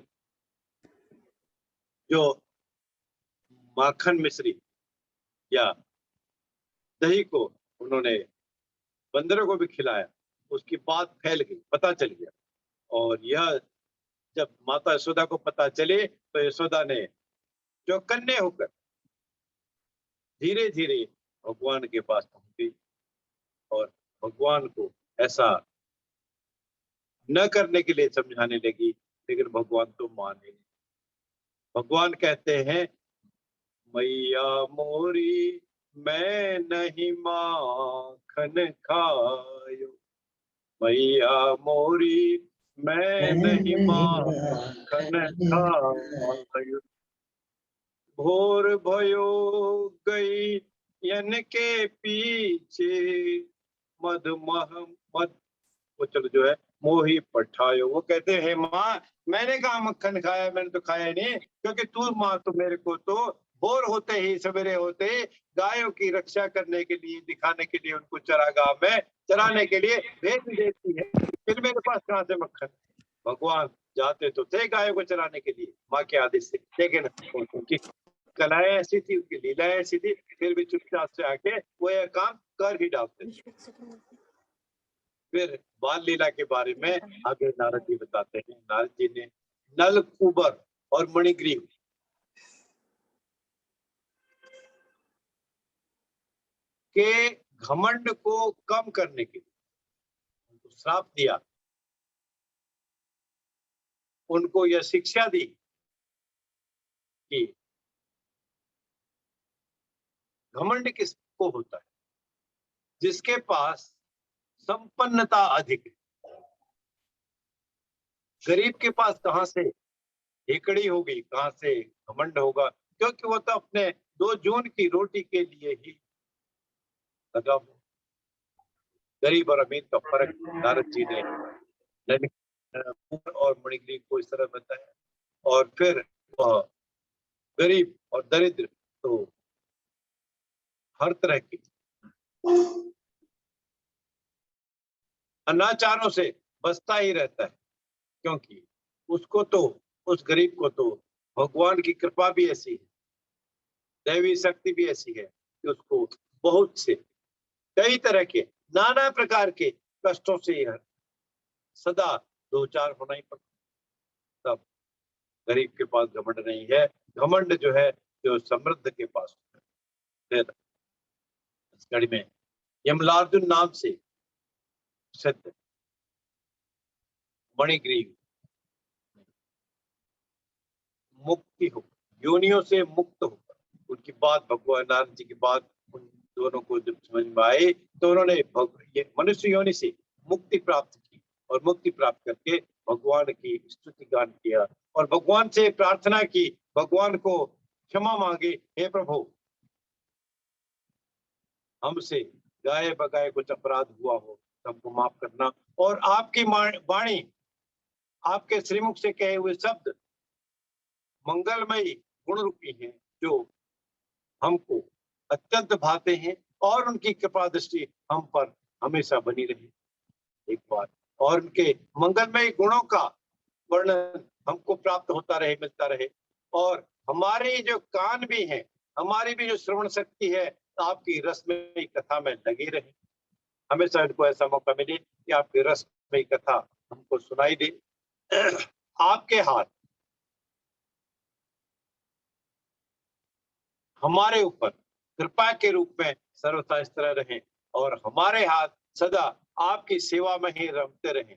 जो माखन मिश्री या दही को उन्होंने बंदरों को भी खिलाया, उसकी बात फैल गई, पता चल गया। और यह जब माता यशोदा को पता चले, तो यशोदा ने चौकन्ने होकर धीरे धीरे भगवान के पास पहुंची, और भगवान को ऐसा न करने के लिए समझाने लगी, लेकिन भगवान तो माने नहीं। भगवान कहते हैं, मैया मोरी मैं नहीं माखन मक्खन खायो, मैया मोरी मैं नहीं माखन खायो। भोर भयो गई यन के पीछे, मद वो चलो जो है मोही पठायो। वो कहते हैं माँ मैंने कहा मक्खन खाया, मैंने तो खाया नहीं, क्योंकि तू माँ तो मेरे को तो भोर होते ही सवेरे होते ही गायों की रक्षा करने के लिए, दिखाने के लिए, उनको चरागाह में चराने के लिए भेज देती है, फिर मेरे पास कहाँ से मक्खन। भगवान जाते तो थे गायों को चराने के लिए माँ के आदेश से, लेकिन उनकी कलाएं ऐसी थी, उनकी लीलाएं ऐसी थी, फिर भी चुपचाप से आके वो यह काम कर ही डालते थे। फिर बाल लीला के बारे में आगे नारद जी बताते हैं। नारद जी ने नल कुबर और मणिग्रीव के घमंड को कम करने के लिए उनको श्राप दिया, उनको यह शिक्षा दी कि घमंड किसको होता है, जिसके पास संपन्नता अधिक है। गरीब के पास कहां से हेकड़ी होगी, कहां से घमंड होगा, क्योंकि वो तो अपने 2 जून की रोटी के लिए ही लगा हुआ। गरीब और अमीर का फर्क नारद जी ने और मणिग्रीव को इस तरह बताया। और फिर गरीब और दरिद्र तो हर तरह के अनाचारों से बचता ही रहता है, क्योंकि उसको तो, उस गरीब को तो भगवान की कृपा भी ऐसी है, दैवी शक्ति भी ऐसी है कि उसको बहुत से कई तरह के नाना प्रकार के कष्टों से सदा 2-4 होना ही पड़ता। तब गरीब के पास घमंड नहीं है, घमंड जो है जो समृद्ध के पास है। फिर इस कड़ी में यमलार्जुन नाम से प्रसिद्ध मणिग्रीव मुक्ति हो, योनियों से मुक्त होकर, उनकी बात भगवान नारायण जी की बात उन दोनों को जब समझ में आई तो उन्होंने ये मनुष्य योनि से मुक्ति प्राप्त की, और मुक्ति प्राप्त करके भगवान की स्तुति गान किया और भगवान से प्रार्थना की, भगवान को क्षमा मांगे, हे प्रभु हमसे गाये बगाए कुछ अपराध हुआ हो तो हमको माफ करना, और आपकी वाणी, आपके श्रीमुख से कहे हुए शब्द मंगलमयी गुण रूपी हैं, जो हमको अत्यंत भाते हैं, और उनकी कृपा दृष्टि हम पर हमेशा बनी रहे। एक बार और उनके मंगलमय गुणों का वर्णन हमको प्राप्त होता रहे, मिलता रहे, और हमारे जो कान भी हैं, हमारी भी जो श्रवण शक्ति है, आपकी रसमयी कथा में लगी रहे। हमेशा इनको ऐसा मौका मिले कि आपकी रसमयी कथा हमको सुनाई दे। आपके हाथ हमारे ऊपर कृपा के रूप में सर्वथा इस तरह रहे, और हमारे हाथ सदा आपकी सेवा में ही रमते रहे।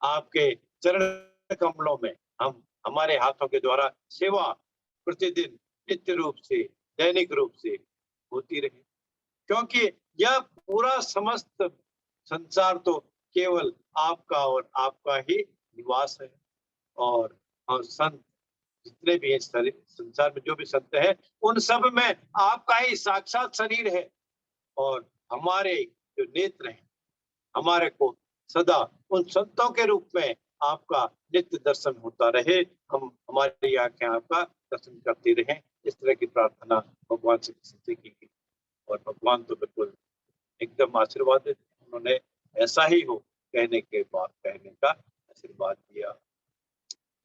आपके चरण कमलों में हम, हमारे हाथों के द्वारा सेवा प्रतिदिन नित्य रूप से, दैनिक रूप से होती रहे, क्योंकि यह पूरा समस्त संसार तो केवल आपका और आपका ही निवास है। और संत जितने भी हैं संसार में, जो भी संत हैं, उन सब में आपका ही साक्षात शरीर है, और हमारे जो नेत्र हैं, हमारे को सदा उन संतों के रूप में आपका नित्य दर्शन होता रहे, हम, हमारी आंखें आपका दर्शन करती रहें। इस तरह की प्रार्थना भगवान से की गई, और भगवान तो बिल्कुल एकदम आशीर्वादित, उन्होंने ऐसा ही हो कहने के बाद कहने का आशीर्वाद दिया।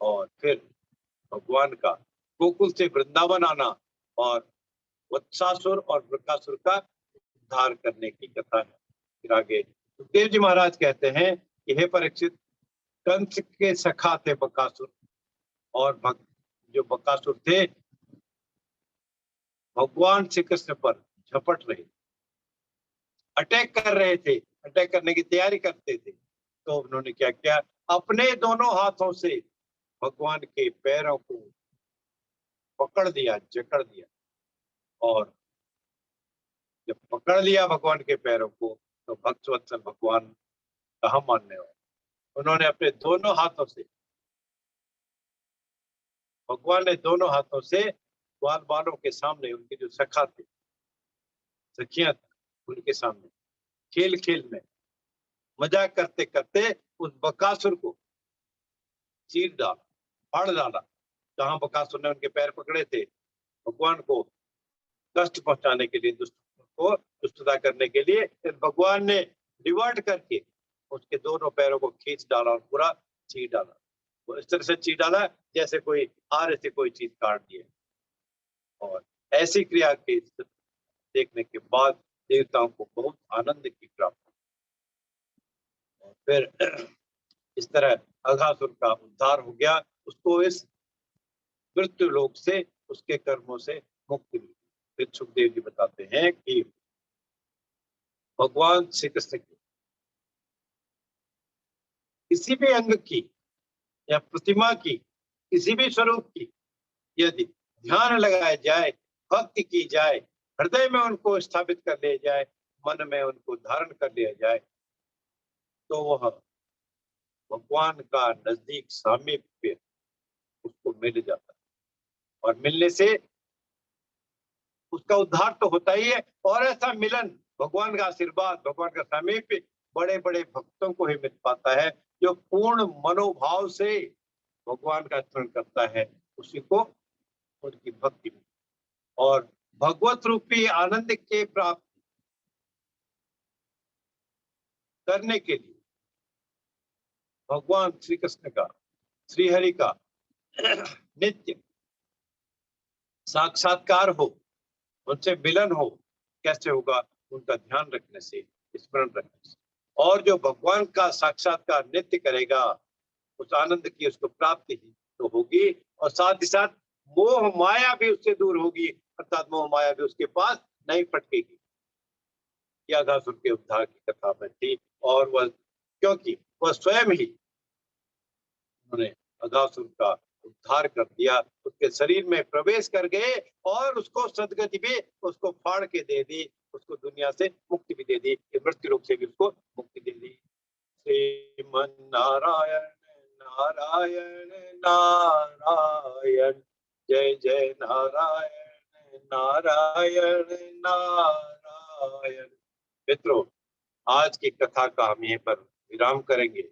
और फिर भगवान का गोकुल से वृंदावन आना और वत्सासुर और वृकासुर का उद्धार करने की कथा है। फिर आगे सुखदेव जी महाराज कहते हैं कि हे परीक्षित, कंस के सखा थे बकासुर, और जो बकासुर थे भगवान श्री कृष्ण पर झपट रहे, अटैक कर रहे थे, अटैक करने की तैयारी करते थे। तो उन्होंने क्या किया, अपने दोनों हाथों से भगवान के पैरों को पकड़ दिया, जकड़ दिया, और जब पकड़ लिया भगवान के पैरों को तो भक्तवत्सल भगवान कहाँ मानने वाले। उन्होंने अपने दोनों हाथों से, भगवान ने दोनों हाथों से ग्वाल बालों के सामने, उनके जो सखा थे, सखियां थी, उनके सामने खेल खेल में, मजाक करते करते उस बकासुर को चीर डाला, फाड़ डाला। जहां बकासुर ने उनके पैर पकड़े थे, भगवान को कष्ट पहुंचाने के लिए, दुष्टता करने के लिए, फिर भगवान ने डिवर्ट करके उसके दोनों पैरों को खींच डाला और पूरा चीर डाला। वो इस तरह से चीर डाला जैसे कोई आरे से कोई चीज काट दी है। और ऐसी क्रिया के देखने के बाद देवताओं को बहुत आनंद की प्राप्ति। और फिर इस तरह अघासुर का उद्धार हो गया, उसको इस मृत्यु लोक से, उसके कर्मों से मुक्ति मिली। फिर सुखदेव जी बताते हैं कि भगवान श्री कृष्ण की किसी भी अंग की या प्रतिमा की, किसी भी स्वरूप की यदि ध्यान लगाया जाए, भक्ति की जाए, हृदय में उनको स्थापित कर लिया जाए, मन में उनको धारण कर लिया जाए, तो वह भगवान का नजदीक सामीप्य उसको मिल जाता है। और मिलने से उसका उद्धार तो होता ही है, और ऐसा मिलन, भगवान का आशीर्वाद, भगवान का सामीप्य बड़े बड़े भक्तों को ही मिल पाता है, जो पूर्ण मनोभाव से भगवान का स्मरण करता है, उसी को उनकी भक्ति में। और भगवत रूपी आनंद के प्राप्त करने के लिए भगवान श्री कृष्ण का, श्री हरि का नित्य साक्षात्कार हो, उनसे मिलन हो। कैसे होगा? उनका ध्यान रखने से, स्मरण रखने से। और जो भगवान का साक्षात्कार नित्य करेगा, उस आनंद की उसको प्राप्ति ही तो होगी, और साथ ही साथ मोह माया भी उससे दूर होगी, अर्थात मोह माया भी उसके पास नहीं फटकेगी। यह अघासुर के उद्धार की कथा में थी। और वह, क्योंकि वह स्वयं ही, उन्होंने अघासुर का उद्धार कर दिया, उसके शरीर में प्रवेश कर गए और उसको सदगति भी उसको फाड़ के दे दी, उसको दुनिया से मुक्ति भी दे दी, मृत्यु लोक से भी उसको मुक्ति दे दी। श्रीमन नारायण नारायण नारायण, जय जय नारायण नारायण नारायण। मित्रों, आज की कथा का हम यहीं पर विराम करेंगे,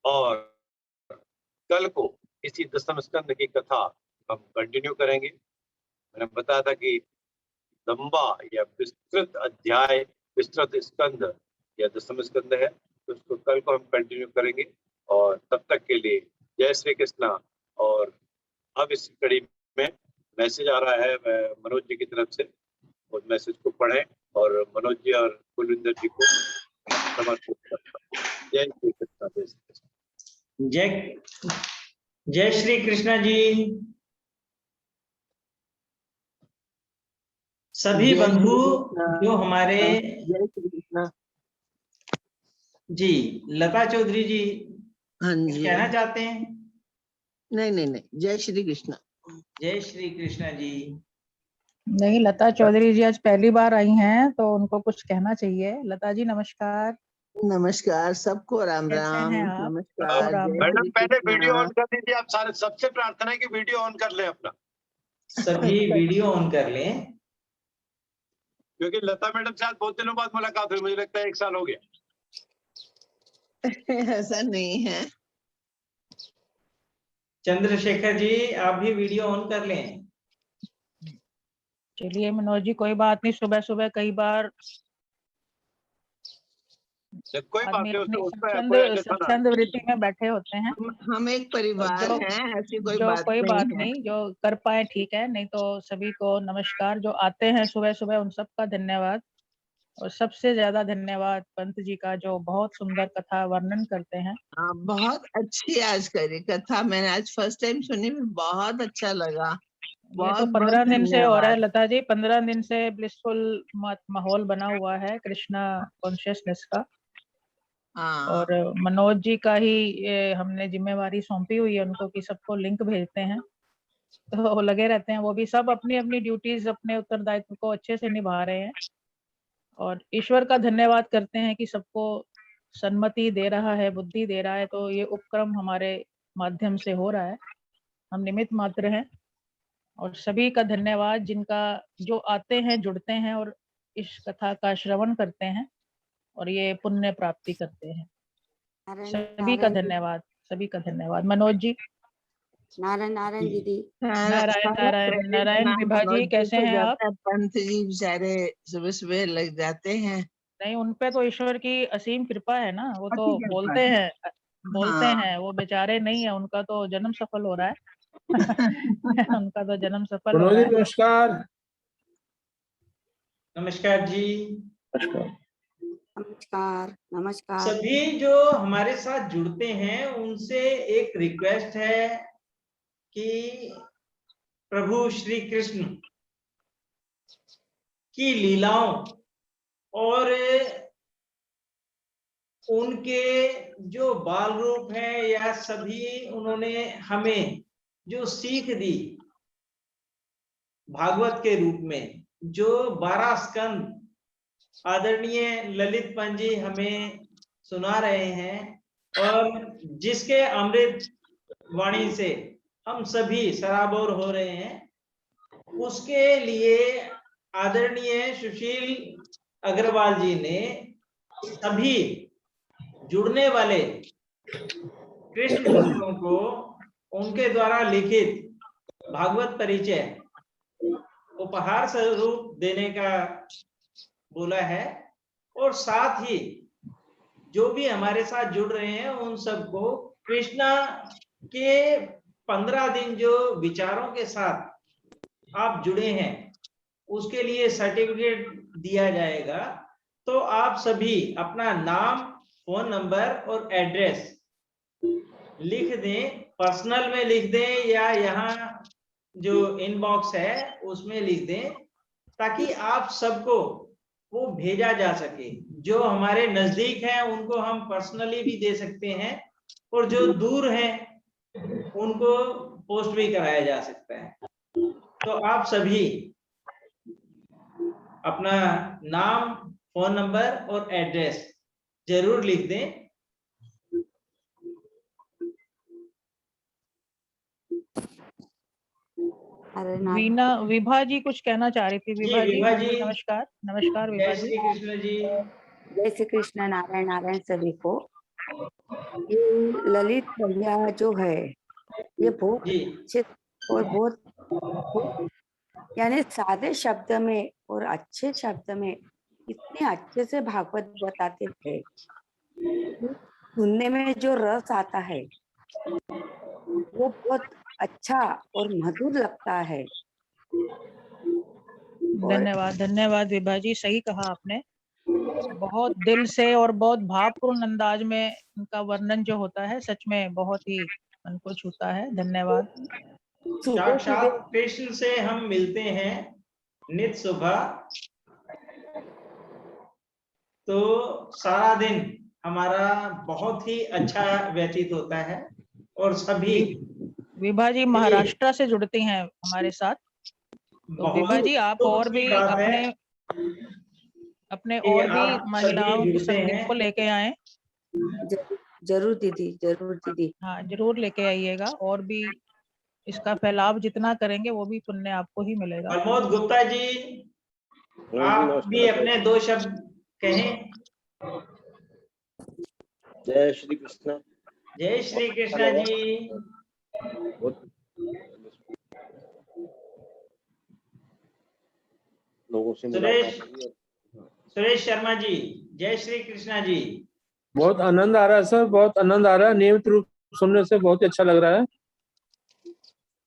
और कल को इसी दशम स्कंद की कथा हम कंटिन्यू करेंगे। मैंने बताया था कि लंबा या विस्तृत अध्याय, विस्तृत स्कंद या दशम स्कंद है, तो उसको कल को हम कंटिन्यू करेंगे। और तब तक के लिए जय श्री कृष्णा। और अब इस कड़ी में मैसेज आ रहा है मनोज जी की तरफ से, उस मैसेज को पढ़ें और मनोज जी और कुलविंदर जी को समर्पित करता हूं। जय श्री कृष्णा, जय श्री कृष्णा। जय श्री कृष्ण जी। सभी बंधु जो हमारे, जय श्री कृष्ण। जी लता चौधरी जी हाँ कुछ जी, कहना चाहते हैं? नहीं नहीं नहीं, जय श्री कृष्ण। जय श्री कृष्ण जी। नहीं, लता चौधरी जी आज पहली बार आई हैं तो उनको कुछ कहना चाहिए। लता जी नमस्कार। नमस्कार सबको, राम कैसे राम। हैं आप? नमस्कार, राम जय राम। मैडम श्री पहले वीडियो कृष्ण। ऑन कर दीजिए। आप सारे, सबसे प्रार्थना है कि वीडियो ऑन कर लें अपना, सभी वीडियो ऑन कर लें, क्योंकि लता मैडम से आज बहुत दिनों बाद मुलाकात हुई, मुझे लगता है 1 साल हो गया। ऐसा नहीं है। चंद्रशेखर जी आप भी वीडियो ऑन कर लें। चलिए मनोज जी, कोई बात नहीं, सुबह सुबह कई बार कोई बात आदमी नहीं, अपनी कोई अन्य था ना। सत्संग वृत्ति में बैठे होते हैं। हम एक परिवार जो हैं, ऐसी कोई जो बात कोई नहीं बात है। नहीं, जो कर पाए ठीक है, नहीं तो सभी को नमस्कार। जो आते हैं सुबह सुबह उन सबका धन्यवाद, और सबसे ज्यादा धन्यवाद पंत जी का, जो बहुत सुंदर कथा वर्णन करते हैं। हाँ, बहुत अच्छी आज करी कथा, मैंने आज फर्स्ट टाइम सुनी, बहुत अच्छा लगा। ये तो बहुत 15 दिन से हो रहा है धन्यवाद। लता जी, 15 दिन से ब्लिसफुल माहौल बना हुआ है कृष्णा कॉन्शियसनेस का। हाँ, और मनोज जी का ही ये हमने जिम्मेवारी सौंपी हुई है उनको कि सबको लिंक भेजते हैं, तो वो लगे रहते हैं। वो भी सब अपनी अपनी ड्यूटीज, अपने उत्तरदायित्व को अच्छे से निभा रहे हैं। और ईश्वर का धन्यवाद करते हैं कि सबको सन्मति दे रहा है, बुद्धि दे रहा है, तो ये उपक्रम हमारे माध्यम से हो रहा है, हम निमित्त मात्र हैं। और सभी का धन्यवाद जिनका जो आते हैं, जुड़ते हैं और इस कथा का श्रवण करते हैं और ये पुण्य प्राप्ति करते हैं। सभी का धन्यवाद, सभी का धन्यवाद। मनोज जी। नारायण नारायण दीदी। नारायण नारायण नारायण। विभा जी कैसे हैं आप? पंत जी बेचारे सुबह सुबह लग जाते हैं। नहीं, उन पे तो ईश्वर की असीम कृपा है ना, वो तो अति कृपा बोलते है। हैं बोलते हाँ। हैं, वो बेचारे नहीं है, उनका तो जन्म सफल हो रहा है। उनका तो जन्म सफल हो मनोज रहा जी है। नमस्कार। नमस्कार जी। नमस्कार नमस्कार। सभी जो हमारे साथ जुड़ते हैं उनसे एक रिक्वेस्ट है कि प्रभु श्री कृष्ण की लीलाओं और उनके जो बाल रूप है या सभी उन्होंने हमें जो सीख दी भागवत के रूप में, जो 12 स्कंद आदरणीय ललित पंत जी हमें सुना रहे हैं और जिसके अमृत वाणी से हम सभी सराबोर हो रहे हैं, उसके लिए आदरणीय सुशील अग्रवाल जी ने सभी जुड़ने वाले कृष्ण भक्तों को उनके द्वारा लिखित भागवत परिचय उपहार स्वरूप देने का बोला है। और साथ ही जो भी हमारे साथ जुड़ रहे हैं उन सबको कृष्णा के 15 दिन जो विचारों के साथ आप जुड़े हैं उसके लिए सर्टिफिकेट दिया जाएगा। तो आप सभी अपना नाम, फोन नंबर और एड्रेस लिख दें, पर्सनल में लिख दें या यहाँ जो इनबॉक्स है उसमें लिख दें, ताकि आप सबको वो भेजा जा सके। जो हमारे नजदीक हैं उनको हम पर्सनली भी दे सकते हैं और जो दूर हैं उनको पोस्ट भी कराया जा सकता है। तो आप सभी अपना नाम, फोन नंबर और एड्रेस जरूर लिख दें। वीना विभा जी कुछ कहना चाह रही थी। विभा जी नमस्कार। नमस्कार विभा जय जी। श्री कृष्ण जी। जय श्री कृष्ण। नारायण नारायण सभी को। ये ललित भैया जो है ये बहुत अच्छे और बहुत यानी सादे शब्द में और अच्छे शब्द में इतने अच्छे से भागवत बताते थे, सुनने में जो रस आता है वो बहुत अच्छा और मधुर लगता है। धन्यवाद धन्यवाद विभा जी, सही कहा आपने। बहुत दिल से और बहुत भावपूर्ण अंदाज में उनका वर्णन जो होता है सच में बहुत ही मन को छूता है। धन्यवाद। साक्षात कृष्ण से हम मिलते हैं नित सुबह, तो सारा दिन हमारा बहुत ही अच्छा व्यतीत होता है। और सभी विभा जी महाराष्ट्र से जुड़ती हैं हमारे साथ, तो विभा जी आप और भी अपने और भी महिलाओं के संगीत को लेके आए। जरूर दीदी, जरूर दीदी। हाँ जरूर लेके आइएगा, और भी इसका फैलाव जितना करेंगे वो भी पुण्य आपको ही मिलेगा। प्रमोद गुप्ता जी आप भी अपने 2 शब्द कहें। जय श्री कृष्ण। जय श्री कृष्ण जी। लोगों से सुरेश शर्मा जी जय श्री कृष्णा जी। बहुत आनंद आ रहा है सर, बहुत आनंद आ रहा है। नियमित रूप सुनने से बहुत ही अच्छा लग रहा है।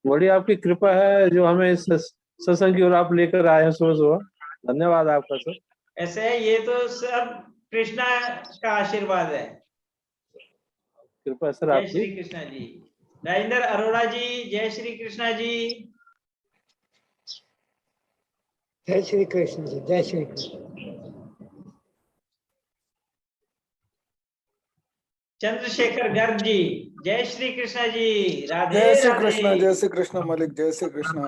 बड़ी आपकी कृपा है जो हमें इस सत्संग की ओर आप लेकर आए हैं सुबह सुबह। धन्यवाद आपका सर। ऐसे है, ये तो सब कृष्णा का आशीर्वाद है। कृपा सर जय आपकी। श्री कृष्णा जी। राजेंद्र अरोड़ा जी जय श्री कृष्णा जी। जय श्री कृष्ण जी। जय श्री कृष्ण। चंद्रशेखर गर्ग जी जय श्री कृष्णा जी। राधे जय श्री राधे। कृष्ण। जय श्री कृष्ण मलिक। जय श्री कृष्ण।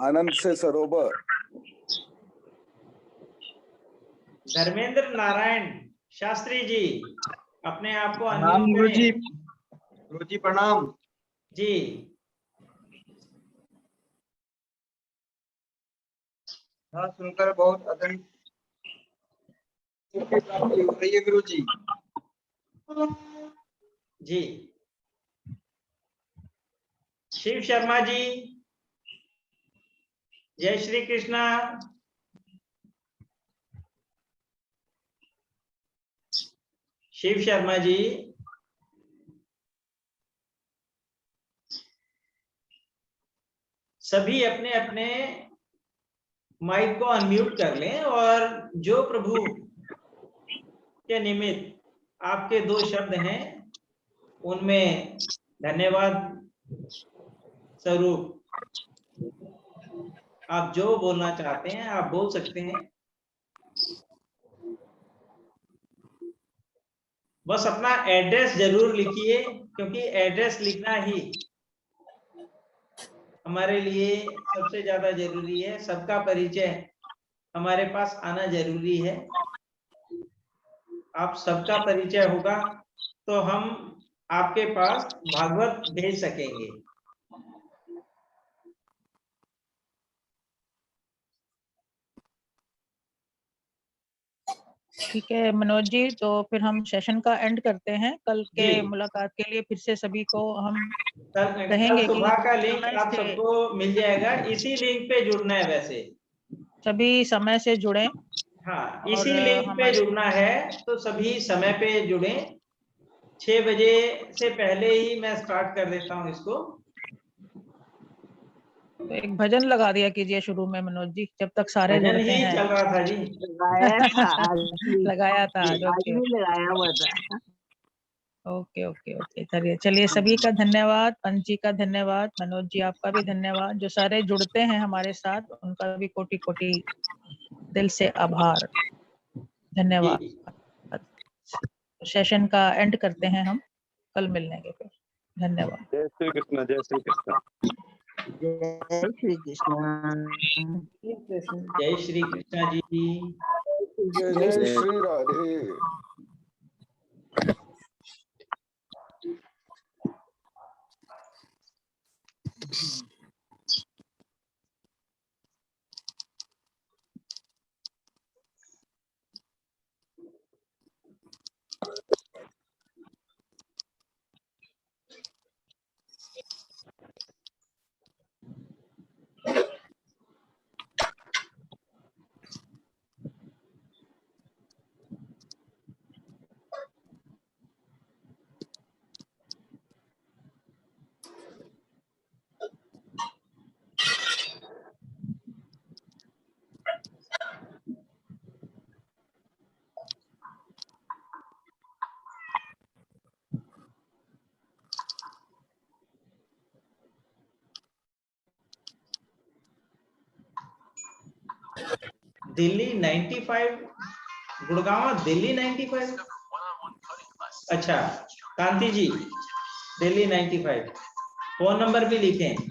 आनंद से सरोवर। धर्मेंद्र नारायण शास्त्री जी, अपने आप को प्रणाम अनम्यूट गुरु जी। करें। गुरु जी प्रणाम। जी बात सुनकर बहुत अदन प्राप्ति हो रही है गुरु जी। जी शिव शर्मा जी, जय श्री कृष्णा। शिव शर्मा जी, सभी अपने अपने माइक को अनम्यूट कर लें और जो प्रभु के निमित्त आपके दो शब्द हैं उनमें धन्यवाद स्वरूप आप जो बोलना चाहते हैं आप बोल सकते हैं। बस अपना एड्रेस जरूर लिखिए, क्योंकि एड्रेस लिखना ही हमारे लिए सबसे ज्यादा जरूरी है। सबका परिचय हमारे पास आना जरूरी है। आप सबका परिचय होगा तो हम आपके पास भागवत भेज सकेंगे। ठीक है मनोज जी, तो फिर हम सेशन का एंड करते हैं। कल के जी। मुलाकात के लिए फिर से सभी को हम कल कहेंगे कि सुबह का लिंक समय आप से सबको मिल जाएगा। इसी लिंक पे जुड़ना है वैसे। सभी समय से जुड़ें। हाँ, और इसी लिंक पे जुड़ना है तो सभी समय पे जुड़े। 6 बजे से पहले ही मैं स्टार्ट कर देता हूँ इसको। तो एक भजन लगा दिया कीजिए शुरू में मनोज जी, जब तक सारे भजन जुड़ते ही हैं। चल रहा था जी। लगाया था आज भी, लगाया था आज। आज ओके भी लगाया हुआ था। ओके ओके ओके चलिए सभी का धन्यवाद। पंच जी का धन्यवाद, मनोज जी आपका भी धन्यवाद। जो सारे जुड़ते हैं हमारे साथ उनका भी कोटि कोटि दिल से आभार, धन्यवाद। सेशन का एंड करते हैं हम, कल मिलने के फिर। धन्यवाद। जय श्री कृष्ण, जय श्री कृष्ण। जय श्री कृष्ण। जय श्री कृष्णा जी। जय जय श्री राधे। दिल्ली 95, गुड़गांव दिल्ली 95। अच्छा कांति जी, दिल्ली 95। फोन नंबर भी लिखें।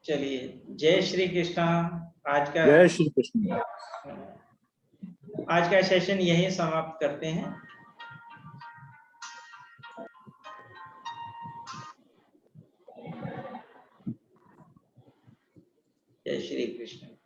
चलिए जय श्री कृष्णा। जय श्री कृष्ण। आज का सेशन यहीं समाप्त करते हैं। जय श्री कृष्ण।